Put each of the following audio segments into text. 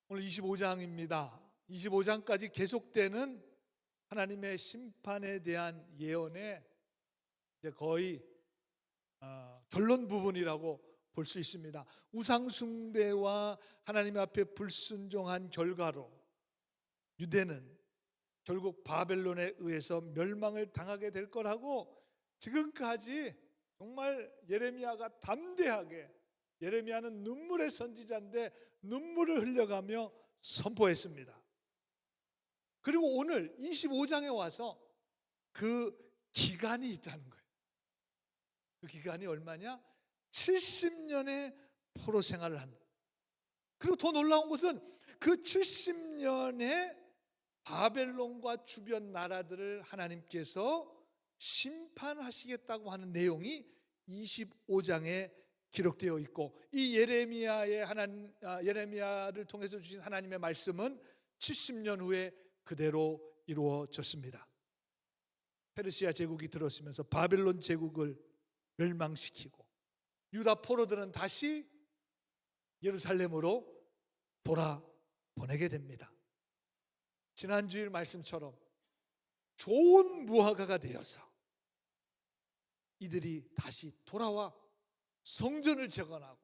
오늘 25장입니다. 25장까지 계속되는 하나님의 심판에 대한 예언의 이제 거의 결론 부분이라고 볼 수 있습니다. 우상 숭배와 하나님 앞에 불순종한 결과로 유대는 결국 바벨론에 의해서 멸망을 당하게 될 거라고 지금까지 정말 예레미야가 담대하게, 예레미야는 눈물의 선지자인데 눈물을 흘려가며 선포했습니다. 그리고 오늘 25장에 와서 그 기간이 있다는 거예요. 그 기간이 얼마냐? 70년의 포로 생활을 한다. 그리고 더 놀라운 것은 그 70년의 바벨론과 주변 나라들을 하나님께서 심판하시겠다고 하는 내용이 25장에 기록되어 있고, 이 예레미야를 통해서 주신 하나님의 말씀은 70년 후에 그대로 이루어졌습니다. 페르시아 제국이 들어서면서 바벨론 제국을 멸망시키고 유다 포로들은 다시 예루살렘으로 돌아보내게 됩니다. 지난주일 말씀처럼 좋은 무화과가 되어서 이들이 다시 돌아와 성전을 재건하고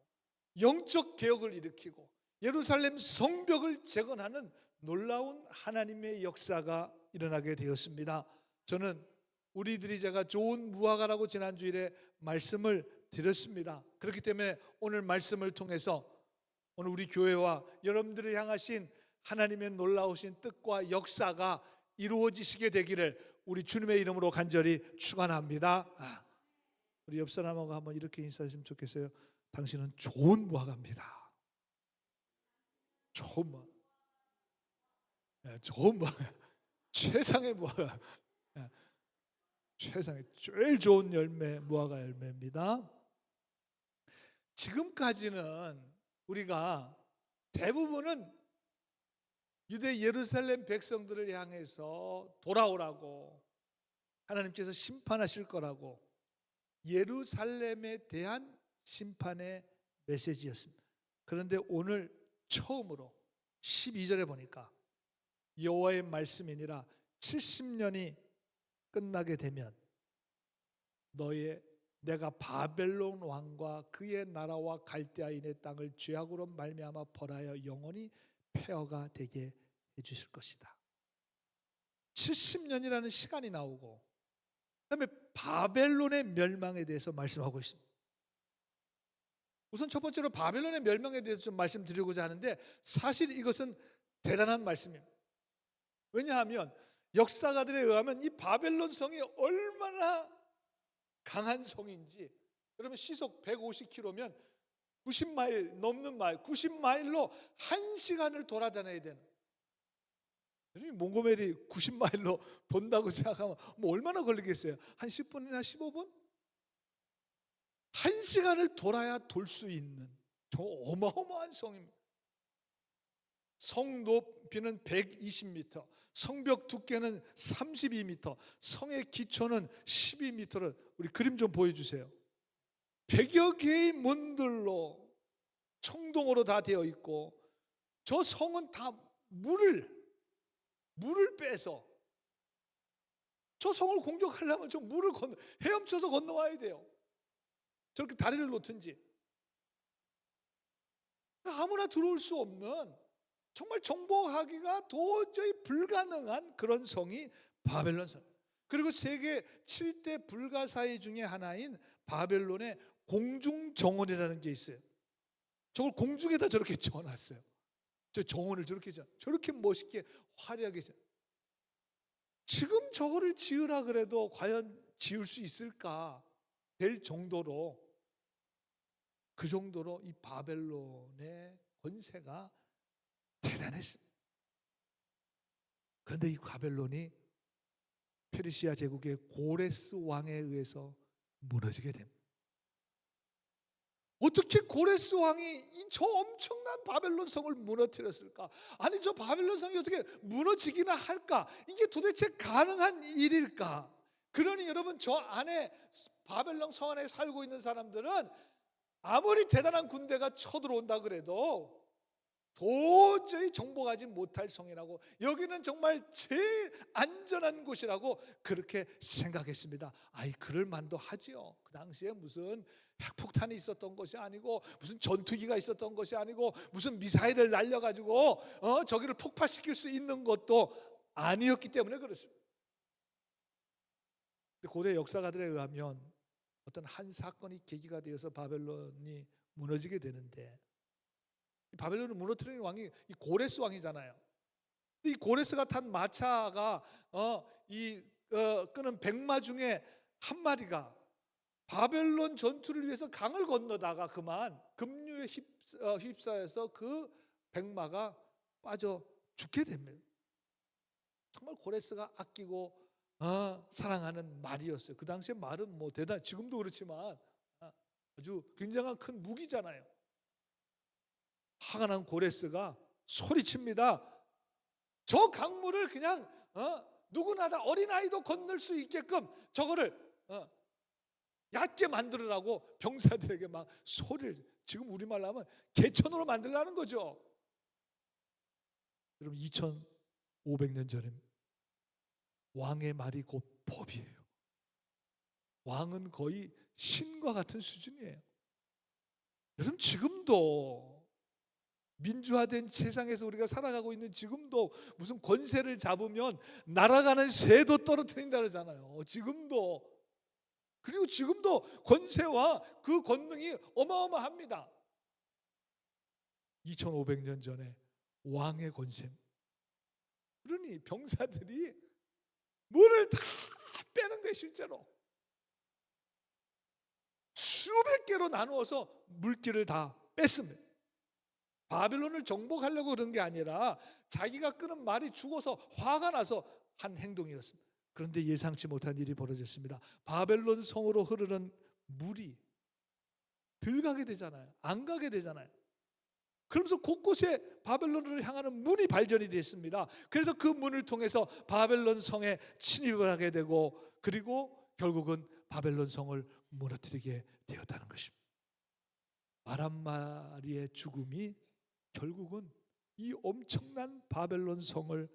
영적 개혁을 일으키고 예루살렘 성벽을 재건하는 놀라운 하나님의 역사가 일어나게 되었습니다. 저는 우리들이 제가 좋은 무화과라고 지난주일에 말씀을 드렸습니다. 그렇기 때문에 오늘 말씀을 통해서 오늘 우리 교회와 여러분들을 향하신 하나님의 놀라우신 뜻과 역사가 이루어지시게 되기를 우리 주님의 이름으로 간절히 축원합니다. 우리 옆 사람하고 한번 이렇게 인사했으면 좋겠어요. 당신은 좋은 무화과입니다. 좋은 무화과, 좋은 무화과, 최상의 무화과, 최상의 제일 좋은 열매, 무화과 열매입니다. 지금까지는 우리가 대부분은 유대 예루살렘 백성들을 향해서 돌아오라고, 하나님께서 심판하실 거라고, 예루살렘에 대한 심판의 메시지였습니다. 그런데 오늘 처음으로 12절에 보니까 여호와의 말씀이니라 70년이 끝나게 되면 내가 바벨론 왕과 그의 나라와 갈대아인의 땅을 죄악으로 말미암아 벌하여 영원히 폐허가 되게 해주실 것이다. 70년이라는 시간이 나오고 그다음에 바벨론의 멸망에 대해서 말씀하고 있습니다. 우선 첫 번째로 바벨론의 멸망에 대해서 좀 말씀드리고자 하는데, 사실 이것은 대단한 말씀입니다. 왜냐하면 역사가들에 의하면 이 바벨론 성이 얼마나 강한 성인지, 그러면 시속 150km면 90마일 넘는 마일, 90마일로 1시간을 돌아다녀야 되는, 몽고메리 90마일로 돈다고 생각하면 뭐 얼마나 걸리겠어요? 한 10분이나 15분? 1시간을 돌아야 돌 수 있는 저 어마어마한 성입니다. 성 높이는 120m, 성벽 두께는 32m, 성의 기초는 12m를, 우리 그림 좀 보여주세요. 100여 개의 문들로 청동으로 다 되어 있고, 저 성은 다 물을 빼서, 저 성을 공격하려면 저 물을 헤엄쳐서 건너와야 돼요. 저렇게 다리를 놓든지. 아무나 들어올 수 없는, 정말 정복하기가 도저히 불가능한 그런 성이 바벨론 성. 그리고 세계 7대 불가사의 중에 하나인 바벨론의 공중정원이라는 게 있어요. 저걸 공중에다 저렇게 지어놨어요. 저 정원을 저렇게 멋있게 화려하게 지금 저거를 지으라 그래도 과연 지을 수 있을까 될 정도로, 그 정도로 이 바벨론의 권세가 대단했습니다. 그런데 이 바벨론이 페르시아 제국의 고레스 왕에 의해서 무너지게 됩니다. 어떻게 고레스 왕이 저 엄청난 바벨론 성을 무너뜨렸을까? 아니, 저 바벨론 성이 어떻게 무너지기나 할까? 이게 도대체 가능한 일일까? 그러니 여러분, 저 안에 바벨론 성 안에 살고 있는 사람들은 아무리 대단한 군대가 쳐들어온다 그래도 도저히 정복하지 못할 성이라고, 여기는 정말 제일 안전한 곳이라고 그렇게 생각했습니다. 아이, 그럴 만도 하지요. 그 당시에 무슨 핵폭탄이 있었던 것이 아니고, 무슨 전투기가 있었던 것이 아니고, 무슨 미사일을 날려가지고 저기를 폭파시킬 수 있는 것도 아니었기 때문에 그렇습니다. 고대 역사가들에 의하면 어떤 한 사건이 계기가 되어서 바벨론이 무너지게 되는데, 바벨론을 무너뜨리는 왕이 이 고레스 왕이잖아요. 이 고레스가 탄 마차가 끄는 백마 중에 한 마리가 바벨론 전투를 위해서 강을 건너다가 그만 급류에 휩싸여서 그 백마가 빠져 죽게 됩니다. 정말 고레스가 아끼고 사랑하는 말이었어요. 그 당시에 말은 뭐 지금도 그렇지만 아주 굉장한 큰 무기잖아요. 화가 난 고레스가 소리칩니다. 저 강물을 그냥 누구나 다 어린아이도 건널 수 있게끔 저거를 얕게 만들으라고 병사들에게 막 소리를, 지금 우리말로 하면 개천으로 만들라는 거죠. 여러분, 2500년 전입니다. 왕의 말이 곧 법이에요. 왕은 거의 신과 같은 수준이에요. 여러분, 지금도 민주화된 세상에서 우리가 살아가고 있는 지금도 무슨 권세를 잡으면 날아가는 새도 떨어뜨린다 그러잖아요. 지금도. 그리고 지금도 권세와 그 권능이 어마어마합니다. 2500년 전에 왕의 권세. 그러니 병사들이 물을 다 빼는 거예요. 실제로 수백 개로 나누어서 물길을 다 뺐습니다. 바벨론을 정복하려고 그런 게 아니라 자기가 끄는 말이 죽어서 화가 나서 한 행동이었습니다. 그런데 예상치 못한 일이 벌어졌습니다. 바벨론 성으로 흐르는 물이 덜 가게 되잖아요. 안 가게 되잖아요. 그러면서 곳곳에 바벨론을 향하는 문이 발견이 됐습니다. 그래서 그 문을 통해서 바벨론 성에 침입을 하게 되고, 그리고 결국은 바벨론 성을 무너뜨리게 되었다는 것입니다. 말 한마리의 죽음이 결국은 이 엄청난 바벨론 성을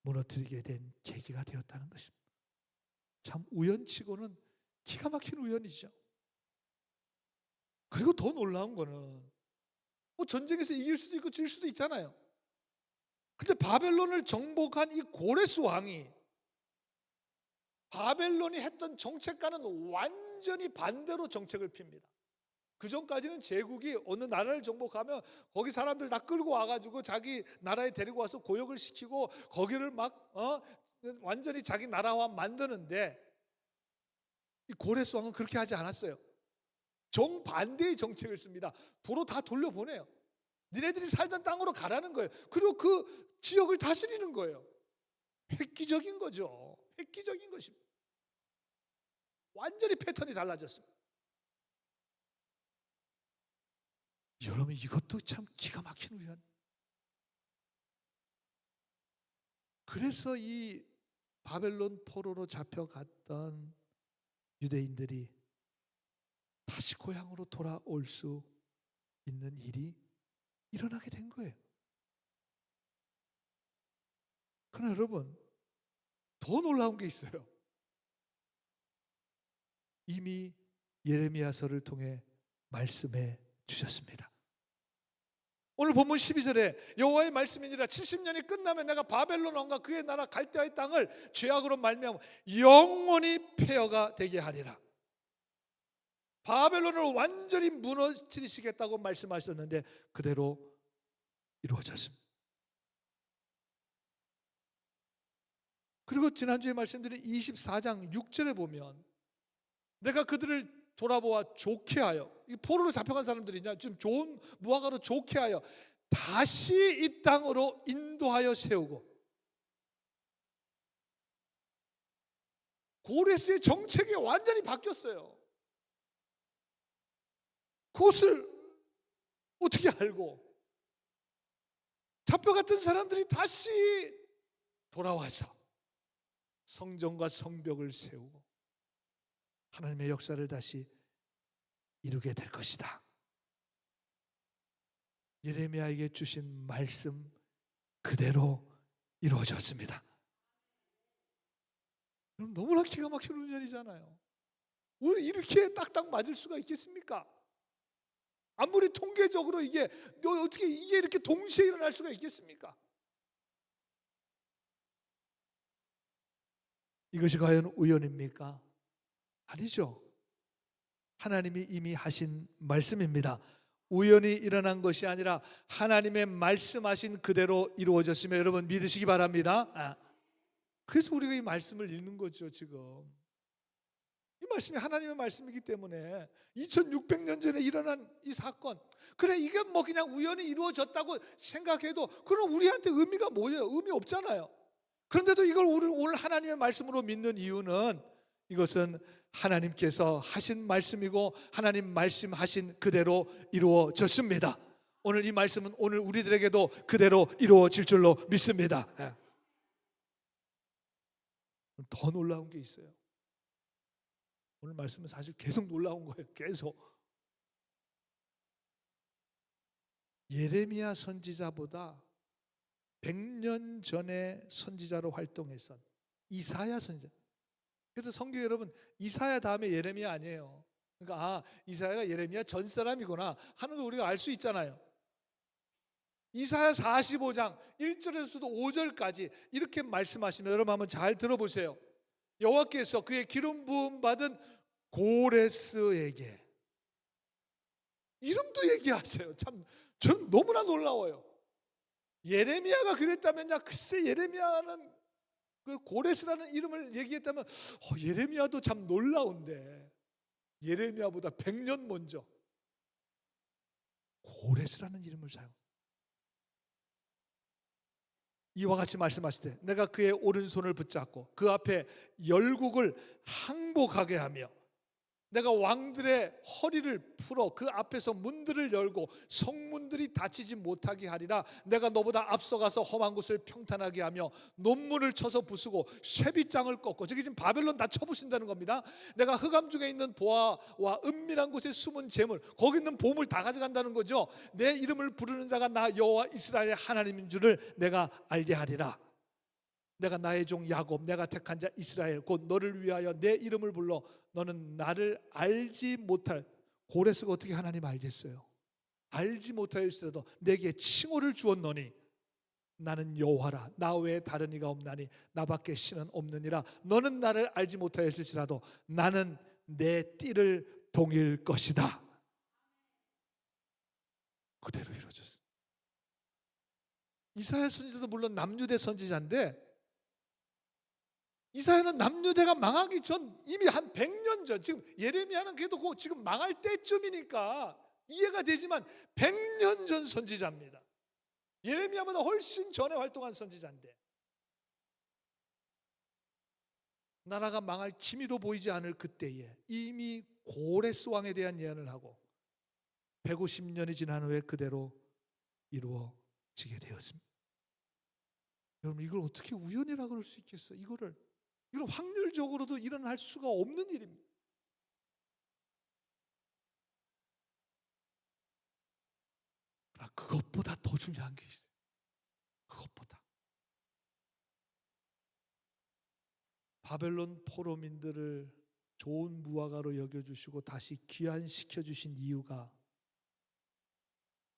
무너뜨리게 된 계기가 되었다는 것입니다. 참 우연치고는 기가 막힌 우연이죠. 그리고 더 놀라운 거는 뭐 전쟁에서 이길 수도 있고 질 수도 있잖아요. 근데 바벨론을 정복한 이 고레스 왕이 바벨론이 했던 정책과는 완전히 반대로 정책을 핍니다. 그 전까지는 제국이 어느 나라를 정복하면 거기 사람들 다 끌고 와가지고 자기 나라에 데리고 와서 고역을 시키고 거기를 막 완전히 자기 나라화 만드는데, 이 고레스 왕은 그렇게 하지 않았어요. 정반대의 정책을 씁니다. 도로 다 돌려보내요. 니네들이 살던 땅으로 가라는 거예요. 그리고 그 지역을 다스리는 거예요. 획기적인 거죠. 획기적인 것입니다. 완전히 패턴이 달라졌습니다. 여러분, 이것도 참 기가 막힌 우연. 그래서 이 바벨론 포로로 잡혀갔던 유대인들이 다시 고향으로 돌아올 수 있는 일이 일어나게 된 거예요. 그러나 여러분, 더 놀라운 게 있어요. 이미 예레미야서를 통해 말씀해 주셨습니다. 오늘 본문 12절에 여호와의 말씀이니라 70년이 끝나면 내가 바벨론 왕과 그의 나라 갈대아의 땅을 죄악으로 말미암아 영원히 폐허가 되게 하리라. 바벨론을 완전히 무너뜨리시겠다고 말씀하셨는데 그대로 이루어졌습니다. 그리고 지난주에 말씀드린 24장 6절에 보면 내가 그들을 돌아보아 좋게 하여, 이 포로로 잡혀간 사람들이냐, 지금 좋은 무화과로 좋게 하여 다시 이 땅으로 인도하여 세우고, 고레스의 정책이 완전히 바뀌었어요. 그것을 어떻게 알고 잡혀갔던 사람들이 다시 돌아와서 성전과 성벽을 세우고 하나님의 역사를 다시 이루게 될 것이다. 예레미야에게 주신 말씀 그대로 이루어졌습니다. 그럼 너무나 기가 막힌 운전이잖아요. 왜 이렇게 딱딱 맞을 수가 있겠습니까? 아무리 통계적으로 이게 어떻게 이게 이렇게 동시에 일어날 수가 있겠습니까? 이것이 과연 우연입니까? 아니죠. 하나님이 이미 하신 말씀입니다. 우연히 일어난 것이 아니라 하나님의 말씀하신 그대로 이루어졌으며 여러분 믿으시기 바랍니다. 그래서 우리가 이 말씀을 읽는 거죠. 지금 이 말씀이 하나님의 말씀이기 때문에 2600년 전에 일어난 이 사건, 그래 이게 뭐 그냥 우연히 이루어졌다고 생각해도 그럼 우리한테 의미가 뭐예요? 의미 없잖아요. 그런데도 이걸 오늘 하나님의 말씀으로 믿는 이유는 이것은 하나님께서 하신 말씀이고 하나님 말씀하신 그대로 이루어졌습니다. 오늘 이 말씀은 오늘 우리들에게도 그대로 이루어질 줄로 믿습니다. 더 놀라운 게 있어요. 오늘 말씀은 사실 계속 놀라운 거예요. 계속. 예레미야 선지자보다 100년 전에 선지자로 활동했던 이사야 선지자. 그래서 성경 여러분 이사야 다음에 예레미야 아니에요. 그러니까 이사야가 예레미야 전 사람이구나 하는 걸 우리가 알 수 있잖아요. 이사야 45장 1절에서도 5절까지 이렇게 말씀하시면 여러분 한번 잘 들어보세요. 여호와께서 그의 기름 부음 받은 고레스에게, 이름도 얘기하세요. 참 저는 너무나 놀라워요. 예레미야가 그랬다면야 글쎄 예레미야는 그 고레스라는 이름을 얘기했다면 예레미야도 참 놀라운데 예레미야보다 100년 먼저 고레스라는 이름을 사용. 이와 같이 말씀하시되 내가 그의 오른손을 붙잡고 그 앞에 열국을 항복하게 하며 내가 왕들의 허리를 풀어 그 앞에서 문들을 열고 성문들이 닫히지 못하게 하리라. 내가 너보다 앞서가서 험한 곳을 평탄하게 하며 논문을 쳐서 부수고 쇠빗장을 꺾고, 저기 지금 바벨론 다 쳐부신다는 겁니다. 내가 흑암 중에 있는 보화와 은밀한 곳에 숨은 재물, 거기 있는 보물 다 가져간다는 거죠. 내 이름을 부르는 자가 나 여호와 이스라엘의 하나님인 줄을 내가 알게 하리라. 내가 나의 종 야곱, 내가 택한 자 이스라엘, 곧 너를 위하여 내 이름을 불러 너는 나를 알지 못할. 고레스가 어떻게 하나님 알겠어요? 알지 못하였으라도 내게 칭호를 주었노니 나는 여호와라. 나 외에 다른 이가 없나니 나밖에 신은 없느니라. 너는 나를 알지 못하였을지라도 나는 내 띠를 동일 것이다. 그대로 이루어졌습니다. 이사야 선지자도 물론 남유대 선지자인데 이사야는 남유대가 망하기 전 이미 한 100년 전, 지금 예레미야는 그래도 지금 망할 때쯤이니까 이해가 되지만 100년 전 선지자입니다. 예레미야보다 훨씬 전에 활동한 선지자인데 나라가 망할 기미도 보이지 않을 그때에 이미 고레스 왕에 대한 예언을 하고 150년이 지난 후에 그대로 이루어지게 되었습니다. 여러분 이걸 어떻게 우연이라 그럴 수 있겠어요? 이건 확률적으로도 일어날 수가 없는 일입니다. 그러나 그것보다 더 중요한 게 있어요. 그것보다 바벨론 포로민들을 좋은 무화과로 여겨주시고 다시 귀환시켜주신 이유가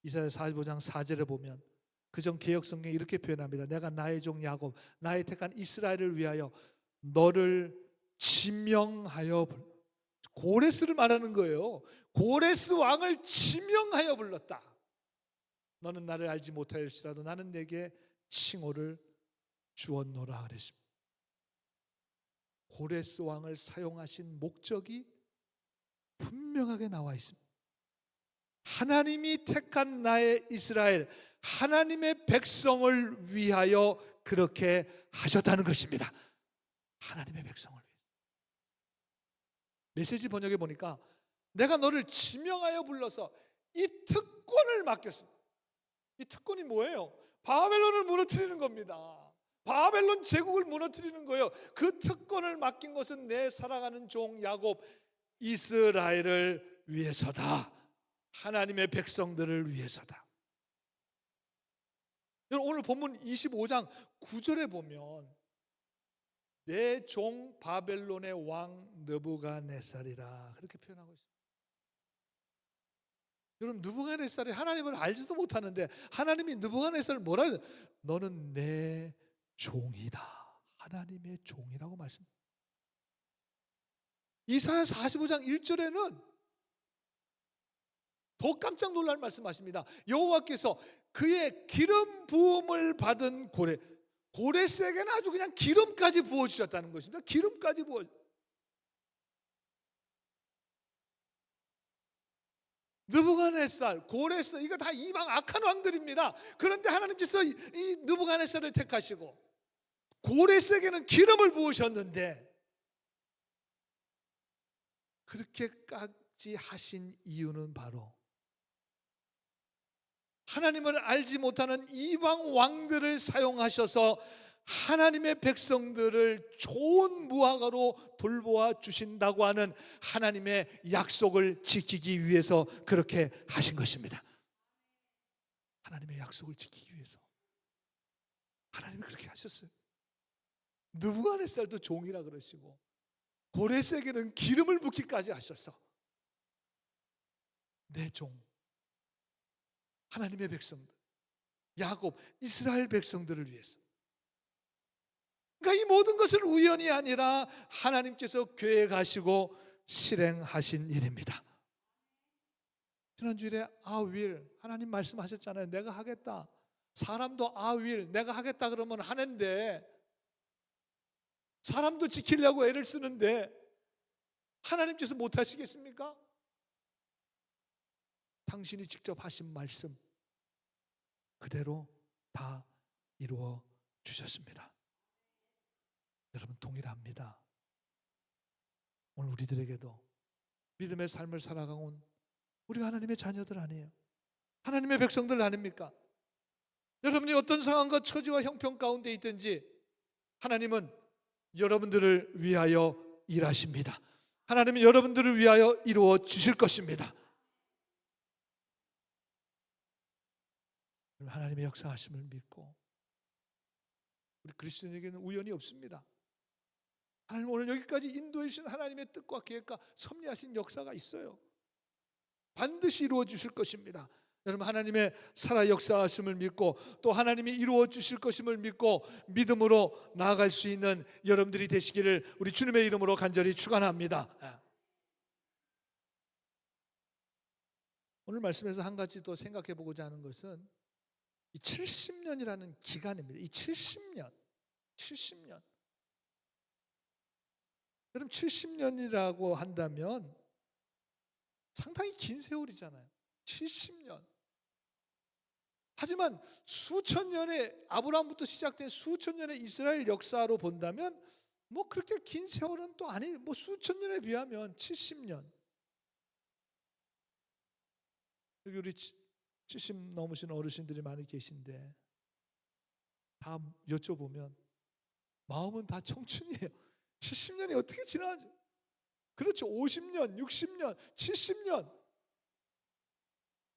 이사야 45장 4절에 보면 그전 개역성경에 이렇게 표현합니다. 내가 나의 종 야곱, 나의 택한 이스라엘을 위하여 너를 지명하여 고레스를 말하는 거예요. 고레스 왕을 지명하여 불렀다. 너는 나를 알지 못하였으라도 나는 내게 칭호를 주었노라 그랬습니다. 고레스 왕을 사용하신 목적이 분명하게 나와 있습니다. 하나님이 택한 나의 이스라엘, 하나님의 백성을 위하여 그렇게 하셨다는 것입니다. 하나님의 백성을 위해서. 메시지 번역에 보니까 내가 너를 지명하여 불러서 이 특권을 맡겼습니다. 이 특권이 뭐예요? 바벨론을 무너뜨리는 겁니다. 바벨론 제국을 무너뜨리는 거예요. 그 특권을 맡긴 것은 내 사랑하는 종 야곱 이스라엘을 위해서다. 하나님의 백성들을 위해서다. 오늘 본문 25장 9절에 보면 내 종 바벨론의 왕 느부갓네살이라 그렇게 표현하고 있습니다. 여러분, 느부갓네살이 하나님을 알지도 못하는데 하나님이 느부갓네살을 뭐라 해요? 너는 내 종이다. 하나님의 종이라고 말씀합니다. 이사야 45장 1절에는 더 깜짝 놀랄 말씀하십니다. 여호와께서 그의 기름 부음을 받은 고레스에게는 아주 그냥 기름까지 부어주셨다는 것입니다. 기름까지 부어. 느부갓네살, 고레스, 이거 다 이방 악한 왕들입니다. 그런데 하나님께서 이 느부갓네살을 택하시고 고레스에게는 기름을 부으셨는데, 그렇게까지 하신 이유는 바로 하나님을 알지 못하는 이방 왕들을 사용하셔서 하나님의 백성들을 좋은 무화과로 돌보아 주신다고 하는 하나님의 약속을 지키기 위해서 그렇게 하신 것입니다. 하나님의 약속을 지키기 위해서 하나님이 그렇게 하셨어요. 느부갓네살도 종이라 그러시고 고레스에게는 기름을 붓기까지 하셔서 내 종 하나님의 백성들, 야곱, 이스라엘 백성들을 위해서. 그러니까 이 모든 것은 우연이 아니라 하나님께서 계획하시고 실행하신 일입니다. 지난주일에 하나님 말씀하셨잖아요. 내가 하겠다. 사람도 내가 하겠다 그러면 하는데, 사람도 지키려고 애를 쓰는데 하나님께서 못 하시겠습니까? 당신이 직접 하신 말씀 그대로 다 이루어 주셨습니다. 여러분, 동일합니다. 오늘 우리들에게도 믿음의 삶을 살아가온 우리가 하나님의 자녀들 아니에요? 하나님의 백성들 아닙니까? 여러분이 어떤 상황과 처지와 형편 가운데 있든지 하나님은 여러분들을 위하여 일하십니다. 하나님은 여러분들을 위하여 이루어 주실 것입니다. 하나님의 역사하심을 믿고, 우리 그리스도인에게는 우연이 없습니다. 하나님 오늘 여기까지 인도해 주신 하나님의 뜻과 계획과 섭리하신 역사가 있어요. 반드시 이루어 주실 것입니다. 여러분, 하나님의 살아 역사하심을 믿고 또 하나님이 이루어 주실 것임을 믿고 믿음으로 나아갈 수 있는 여러분들이 되시기를 우리 주님의 이름으로 간절히 축원합니다. 오늘 말씀에서 한 가지 더 생각해 보고자 하는 것은 이 70년이라는 기간입니다. 이 70년. 여러분, 70년이라고 한다면 상당히 긴 세월이잖아요. 70년. 하지만 수천 년의, 아브라함부터 시작된 수천 년의 이스라엘 역사로 본다면 뭐 그렇게 긴 세월은 또 아니, 뭐 수천 년에 비하면 70년. 여기 우리 70 넘으신 어르신들이 많이 계신데 다 여쭤보면 마음은 다 청춘이에요. 70년이 어떻게 지나가죠? 그렇죠. 50년, 60년, 70년.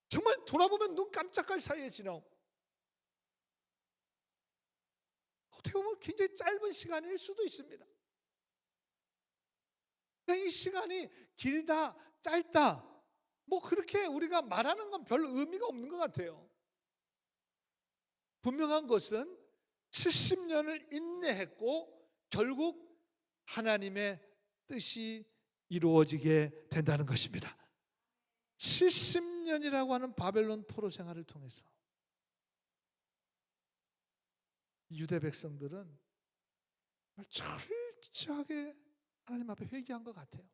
정말 돌아보면 눈 깜짝할 사이에 지나고, 어떻게 보면 굉장히 짧은 시간일 수도 있습니다. 이 시간이 길다, 짧다, 뭐 그렇게 우리가 말하는 건 별 의미가 없는 것 같아요. 분명한 것은 70년을 인내했고 결국 하나님의 뜻이 이루어지게 된다는 것입니다. 70년이라고 하는 바벨론 포로 생활을 통해서 유대 백성들은 철저하게 하나님 앞에 회개한 것 같아요.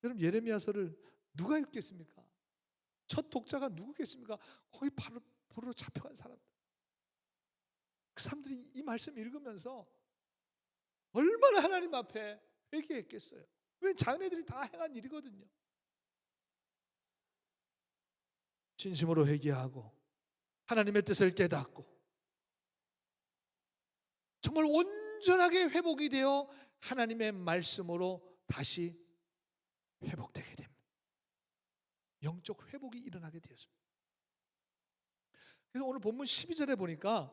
여러분, 예레미야서를 누가 읽겠습니까? 첫 독자가 누구겠습니까? 거기 바로 포로로 잡혀간 사람들. 그 사람들이 이 말씀 읽으면서 얼마나 하나님 앞에 회개했겠어요. 왜 자기네들이 다 행한 일이거든요. 진심으로 회개하고 하나님의 뜻을 깨닫고 정말 온전하게 회복이 되어 하나님의 말씀으로 다시 회복되게 됩니다. 영적 회복이 일어나게 되었습니다. 그래서 오늘 본문 12절에 보니까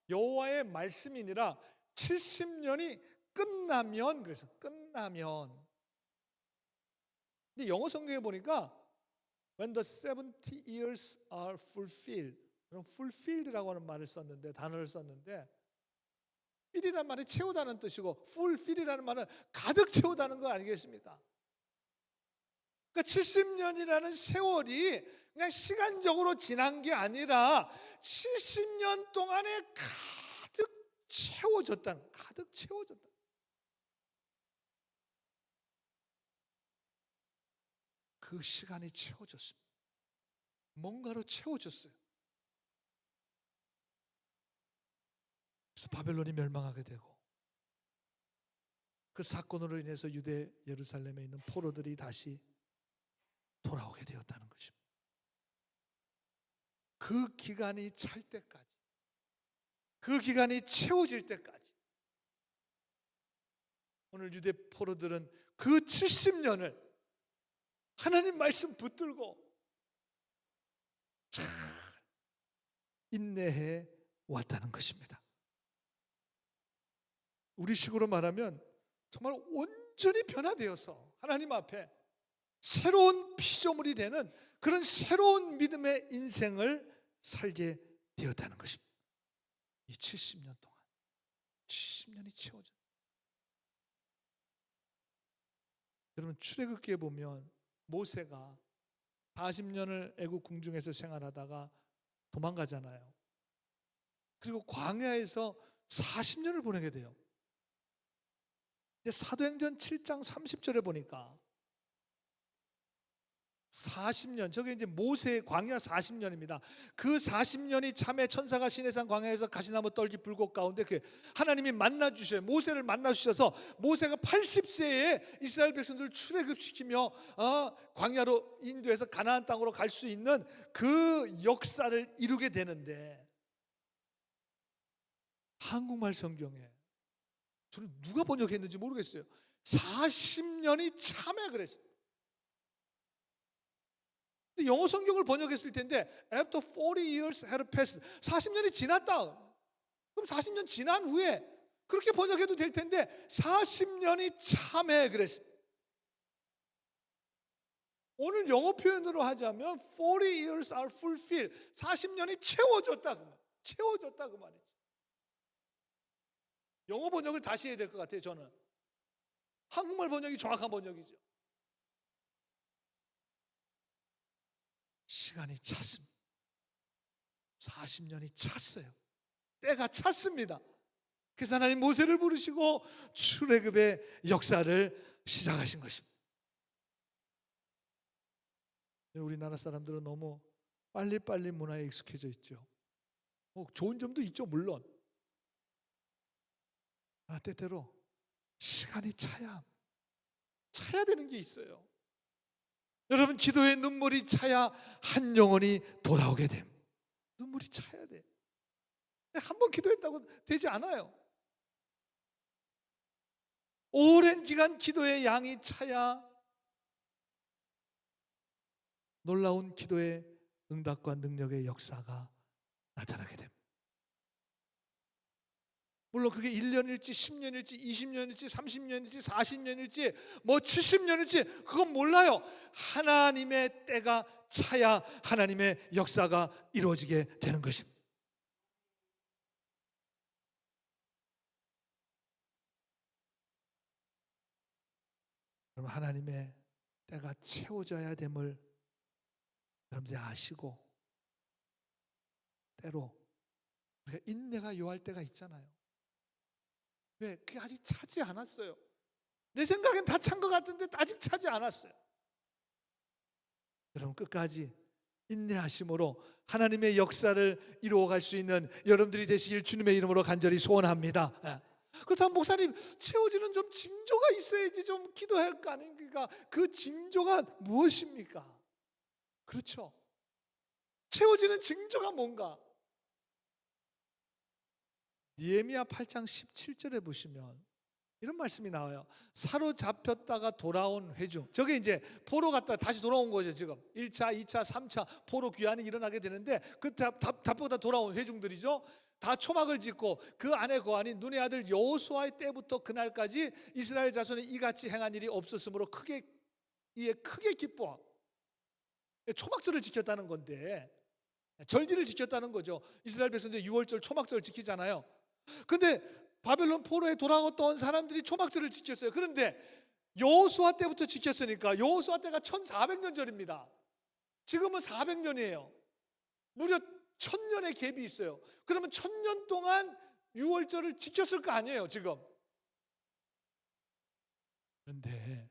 여호와의 말씀이니라 70년이 끝나면, 그래서 끝나면. 근데 영어 성경에 보니까 when the 70 years are fulfilled, 그럼 fulfilled라고 하는 말을 썼는데, 단어를 썼는데, fill이라는 말이 채우다는 뜻이고 fulfill이라는 말은 가득 채우다는 거 아니겠습니까? 그러니까 70년이라는 세월이 그냥 시간적으로 지난 게 아니라 70년 동안에 가득 채워졌다는, 가득 채워졌다. 그 시간이 채워졌습니다. 뭔가로 채워졌어요. 그래서 바벨론이 멸망하게 되고, 그 사건으로 인해서 유대 예루살렘에 있는 포로들이 다시 돌아오게 되었다는 것입니다. 그 기간이 찰 때까지, 그 기간이 채워질 때까지, 오늘 유대 포로들은 그 70년을 하나님 말씀 붙들고 잘 인내해 왔다는 것입니다. 우리식으로 말하면 정말 온전히 변화되어서 하나님 앞에 새로운 피조물이 되는 그런 새로운 믿음의 인생을 살게 되었다는 것입니다. 이 70년 동안 70년이 채워져. 여러분, 출애굽기에 보면 모세가 40년을 애굽 궁중에서 생활하다가 도망가잖아요. 그리고 광야에서 40년을 보내게 돼요. 사도행전 7장 30절에 보니까 40년, 저게 이제 모세의 광야 40년입니다. 그 40년이 참에 천사가 시내산 광야에서 가시나무 떨기 불꽃 가운데 하나님이 만나 주셔요. 모세를 만나 주셔서 모세가 80세에 이스라엘 백성들을 출애굽시키며 광야로 인도해서 가나안 땅으로 갈 수 있는 그 역사를 이루게 되는데, 한국말 성경에 저는 누가 번역했는지 모르겠어요. 40년이 참에 그랬어요. 영어 성경을 번역했을 텐데 after 40 years had passed, 40년이 지났다. 그럼 40년 지난 후에 그렇게 번역해도 될 텐데 40년이 참에 그랬습니다. 오늘 영어 표현으로 하자면 40 years are fulfilled, 40년이 채워졌다 그 말. 채워졌다 그 말이죠. 영어 번역을 다시 해야 될 것 같아요. 저는 한국말 번역이 정확한 번역이죠. 시간이 찼습니다. 40년이 찼어요. 때가 찼습니다. 그래서 하나님 모세를 부르시고 출애굽의 역사를 시작하신 것입니다. 우리나라 사람들은 너무 빨리빨리 문화에 익숙해져 있죠. 좋은 점도 있죠, 물론. 때때로 시간이 차야 되는 게 있어요. 여러분, 기도에 눈물이 차야 한 영혼이 돌아오게 됨. 눈물이 차야 돼. 한 번 기도했다고 되지 않아요. 오랜 기간 기도의 양이 차야 놀라운 기도의 응답과 능력의 역사가 나타나게 됩니다. 물론 그게 1년일지 10년일지 20년일지 30년일지 40년일지 뭐 70년일지 그건 몰라요. 하나님의 때가 차야 하나님의 역사가 이루어지게 되는 것입니다. 그럼 하나님의 때가 채워져야 됨을 여러분들이 아시고, 때로 우리가 인내가 요할 때가 있잖아요. 왜? 그게 아직 차지 않았어요. 내 생각엔 다 찬 것 같은데 아직 차지 않았어요. 여러분, 끝까지 인내하심으로 하나님의 역사를 이루어갈 수 있는 여러분들이 되시길 주님의 이름으로 간절히 소원합니다. 그렇다면 목사님, 채워지는 좀 징조가 있어야지 좀 기도할 거 아닙니까? 그 징조가 무엇입니까? 그렇죠. 채워지는 징조가 뭔가? 느헤미야 8장 17절에 보시면 이런 말씀이 나와요. 사로잡혔다가 돌아온 회중. 저게 이제 포로 갔다 다시 돌아온 거죠. 지금 1차, 2차, 3차 포로 귀환이 일어나게 되는데 그 답보다 돌아온 회중들이죠. 다 초막을 짓고 그 안에 거하니 눈의 아들 여호수아의 때부터 그날까지 이스라엘 자손이 이같이 행한 일이 없었으므로 크게 기뻐. 초막절을 지켰다는 건데, 절기를 지켰다는 거죠. 이스라엘 백성들이 6월절 초막절을 지키잖아요. 근데 바벨론 포로에 돌아왔던 사람들이 초막절을 지켰어요. 그런데 여호수아 때부터 지켰으니까 여호수아 때가 1400년 전입니다. 지금은 400년이에요. 무려 1000년의 갭이 있어요. 그러면 1000년 동안 6월절을 지켰을 거 아니에요, 지금. 그런데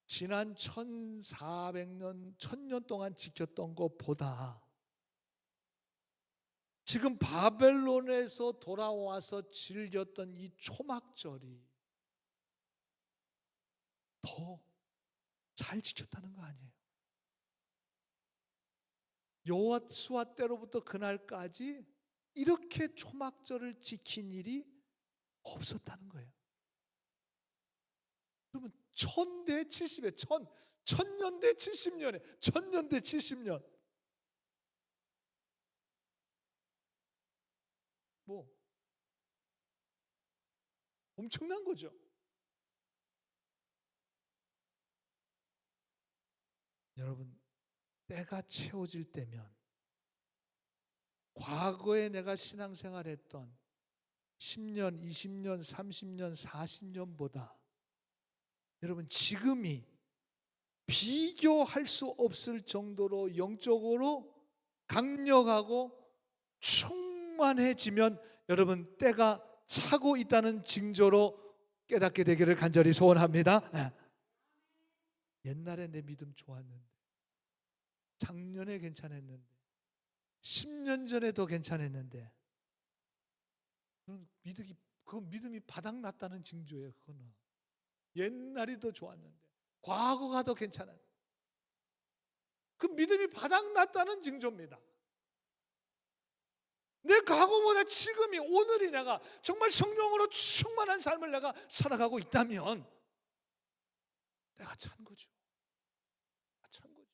지난 1400년, 1000년 동안 지켰던 것보다 지금 바벨론에서 돌아와서 즐겼던 이 초막절이 더 잘 지켰다는 거 아니에요? 여호수아 때로부터 그날까지 이렇게 초막절을 지킨 일이 없었다는 거예요. 그러면 1000대 70에 1000년 대 70년에 1000년 대 70년 뭐 엄청난 거죠. 여러분, 때가 채워질 때면 과거에 내가 신앙생활했던 10년, 20년, 30년, 40년보다 여러분 지금이 비교할 수 없을 정도로 영적으로 강력하고 충만해지면 여러분 때가 차고 있다는 징조로 깨닫게 되기를 간절히 소원합니다. 옛날에 내 믿음 좋았는데, 작년에 괜찮았는데, 10년 전에 더 괜찮았는데, 그 믿음이 바닥났다는 징조예요. 그거는 옛날이 더 좋았는데, 과거가 더 괜찮았는데, 그 믿음이 바닥났다는 징조입니다. 내 과거보다 지금이, 오늘이 내가 정말 성령으로 충만한 삶을 내가 살아가고 있다면 내가 찬 거죠. 찬 거죠.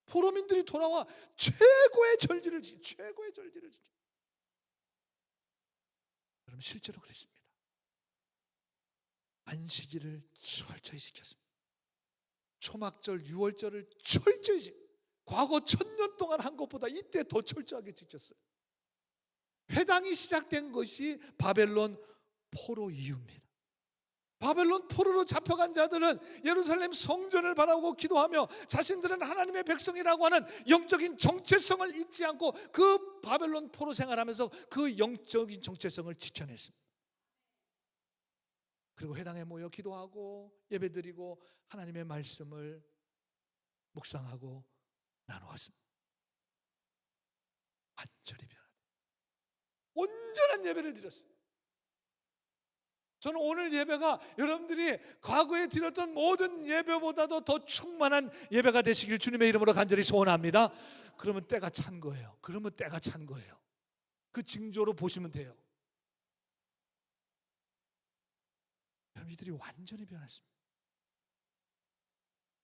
포로민들이 돌아와 최고의 절기를 지켜. 여러분, 실제로 그랬습니다. 안식일을 철저히 지켰습니다. 초막절, 6월절을 철저히 지켰습니다. 과거 1000년 동안 한 것보다 이때 더 철저하게 지켰어요. 회당이 시작된 것이 바벨론 포로 이후입니다. 바벨론 포로로 잡혀간 자들은 예루살렘 성전을 바라보고 기도하며 자신들은 하나님의 백성이라고 하는 영적인 정체성을 잊지 않고 그 바벨론 포로 생활하면서 그 영적인 정체성을 지켜냈습니다. 그리고 회당에 모여 기도하고 예배드리고 하나님의 말씀을 묵상하고 나누었습니다. 완전히 변화된 온전한 예배를 드렸어요. 저는 오늘 예배가 여러분들이 과거에 드렸던 모든 예배보다도 더 충만한 예배가 되시길 주님의 이름으로 간절히 소원합니다. 그러면 때가 찬 거예요. 그 징조로 보시면 돼요. 여러분, 이들이 완전히 변했습니다.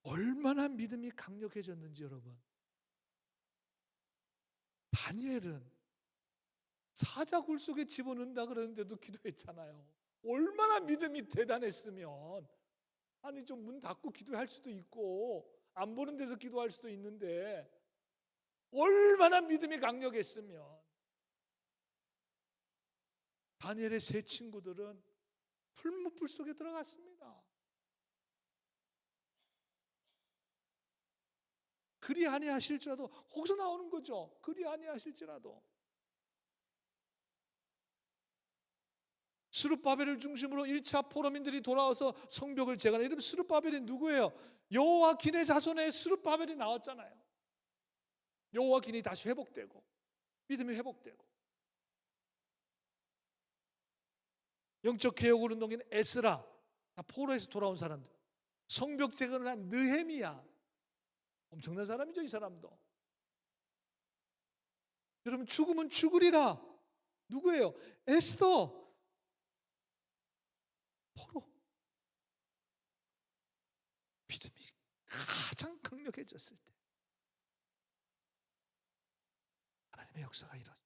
얼마나 믿음이 강력해졌는지 여러분. 다니엘은 사자굴 속에 집어넣는다 그러는데도 기도했잖아요. 얼마나 믿음이 대단했으면, 아니 좀 문 닫고 기도할 수도 있고 안 보는 데서 기도할 수도 있는데 얼마나 믿음이 강력했으면. 다니엘의 세 친구들은 풀무불 속에 들어갔습니다. 그리 아니하실지라도, 거기서 나오는 거죠. 그리 아니하실지라도. 스룹바벨을 중심으로 1차 포로민들이 돌아와서 성벽을 재건해. 이러면 스룹바벨이 누구예요? 여호와긴의 자손의 스룹바벨이 나왔잖아요. 여호와긴이 다시 회복되고 믿음이 회복되고, 영적 개혁을 운동인 에스라, 다 포로에서 돌아온 사람들, 성벽 재건을 한 느헤미야, 엄청난 사람이죠. 이 사람도. 여러분, 죽으면 죽으리라, 누구예요? 에스더. 포로. 믿음이 가장 강력해졌을 때 하나님의 역사가 일어나.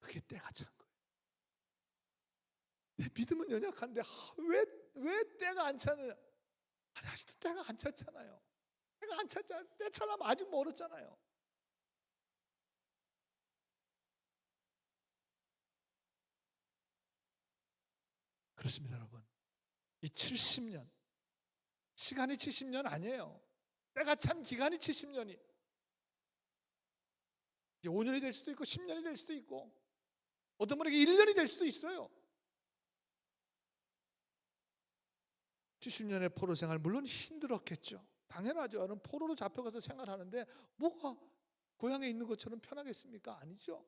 그게 때가 찬 거예요. 내 믿음은 연약한데 왜 때가 안 차느냐? 아니, 아직도 때가 안 찼잖아요. 때가 안 찼잖아요. 때 차려면 아직 멀었잖아요. 그렇습니다, 여러분. 이 70년, 시간이 70년 아니에요. 때가 찬 기간이 70년이. 5년이 될 수도 있고 10년이 될 수도 있고 어떤 분에게 1년이 될 수도 있어요. 70년의 포로 생활 물론 힘들었겠죠. 당연하죠. 저는 포로로 잡혀가서 생활하는데 뭐가 고향에 있는 것처럼 편하겠습니까? 아니죠.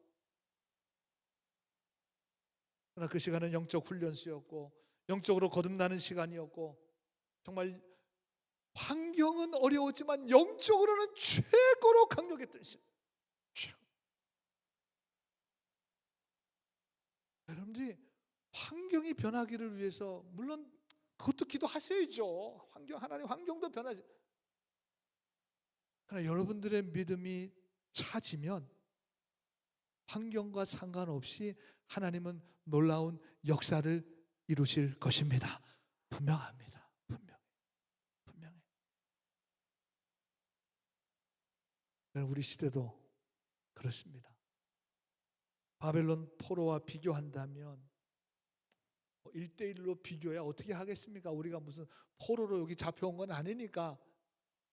그러나 그 시간은 영적 훈련수였고 영적으로 거듭나는 시간이었고 정말 환경은 어려웠지만 영적으로는 최고로 강력했던 시간. 여러분들이 환경이 변하기를 위해서 물론 그것도 기도하셔야죠. 하나님 환경도 변하지. 그러나 여러분들의 믿음이 차지면 환경과 상관없이 하나님은 놀라운 역사를 이루실 것입니다. 분명합니다. 분명해. 우리 시대도 그렇습니다. 바벨론 포로와 비교한다면 1대1로 비교해야 어떻게 하겠습니까? 우리가 무슨 포로로 여기 잡혀온 건 아니니까.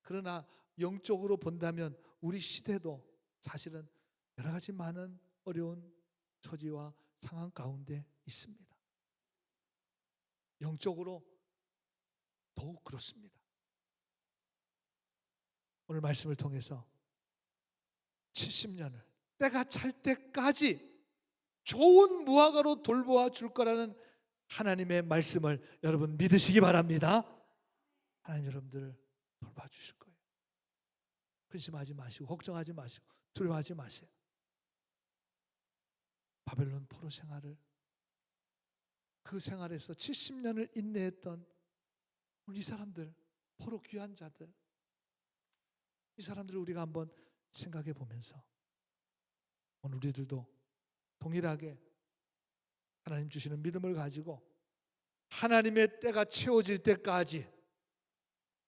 그러나 영적으로 본다면 우리 시대도 사실은 여러 가지 많은 어려운 처지와 상황 가운데 있습니다. 영적으로 더욱 그렇습니다. 오늘 말씀을 통해서 70년을 때가 찰 때까지 좋은 무화과로 돌보아 줄 거라는 하나님의 말씀을 여러분 믿으시기 바랍니다. 하나님 여러분들을 돌봐주실 거예요. 근심하지 마시고 걱정하지 마시고 두려워하지 마세요. 바벨론 포로 생활을 그 생활에서 70년을 인내했던 이 사람들, 포로 귀한 자들, 이 사람들을 우리가 한번 생각해 보면서 오늘 우리들도 동일하게 하나님 주시는 믿음을 가지고 하나님의 때가 채워질 때까지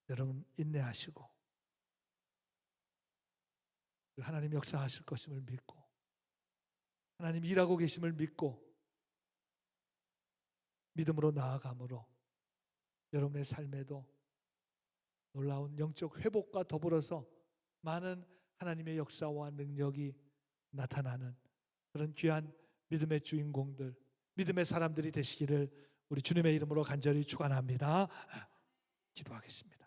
여러분 인내하시고 하나님 역사하실 것임을 믿고 하나님 일하고 계심을 믿고 믿음으로 나아감으로 여러분의 삶에도 놀라운 영적 회복과 더불어서 많은 하나님의 역사와 능력이 나타나는 그런 귀한 믿음의 주인공들, 믿음의 사람들이 되시기를 우리 주님의 이름으로 간절히 축원합니다. 기도하겠습니다.